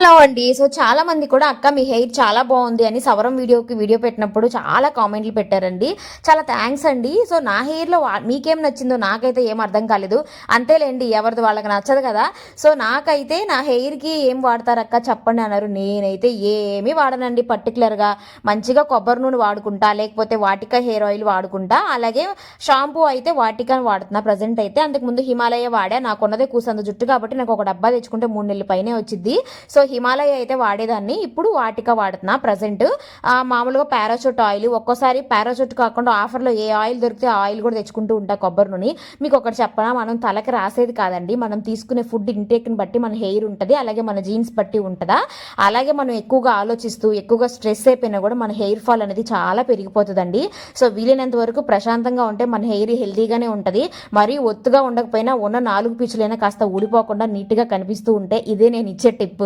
Hello అండి. So చాలా మంది కూడా అక్క మీ హెయిర్ చాలా బాగుంది అని సవరం వీడియో పెట్టినప్పుడు చాలా కామెంట్లు పెట్టారండి. చాలా థ్యాంక్స్ అండి. సో నా హెయిర్లో మీకేం నచ్చిందో నాకైతే ఏం అర్థం కాలేదు. అంతేలేండి, ఎవరిది వాళ్ళకి నచ్చదు కదా. సో నాకైతే నా హెయిర్కి ఏం వాడతారు అక్క చెప్పండి అన్నారు. నేనైతే ఏమీ వాడనండి పర్టికులర్గా. మంచిగా కొబ్బరి నూనె వాడుకుంటా, లేకపోతే వాటికా హెయిర్ ఆయిల్ వాడుకుంటా, అలాగే షాంపూ అయితే వాటికా వాడుతున్నా ప్రజెంట్ అయితే. అంతకుముందు హిమాలయ వాడా, నాకున్నదే కూసంత జుట్టు కాబట్టి నాకు ఒక డబ్బా తెచ్చుకుంటే 3 నెలల పైనే వచ్చింది. సో హిమాలయ అయితే వాడేదాన్ని, ఇప్పుడు వాటిక వాడుతున్నా ప్రజెంట్. మామూలుగా పారాషూట్ ఆయిల్, ఒక్కోసారి పారాషూట్ కాకుండా ఆఫర్లో ఏ ఆయిల్ దొరికితే ఆ ఆయిల్ కూడా తెచ్చుకుంటూ ఉంటా, కొబ్బరి నూనె. మీకు ఒకటి చెప్పనా, మనం తలకి రాసేది కాదండి, మనం తీసుకునే ఫుడ్ ఇంటేక్ని బట్టి మన హెయిర్ ఉంటుంది, అలాగే మన జీన్స్ బట్టి ఉంటుందా. అలాగే మనం ఎక్కువగా ఆలోచిస్తూ ఎక్కువగా స్ట్రెస్ అయిపోయినా కూడా మన హెయిర్ ఫాల్ అనేది చాలా పెరిగిపోతుందండి. సో వీలైనంత వరకు ప్రశాంతంగా ఉంటే మన హెయిర్ హెల్తీగానే ఉంటుంది. మరీ ఒత్తుగా ఉండకపోయినా ఉన్న 4 పీచులైనా కాస్త ఊడిపోకుండా నీట్గా కనిపిస్తూ ఉంటే ఇదే నేను ఇచ్చే టిప్.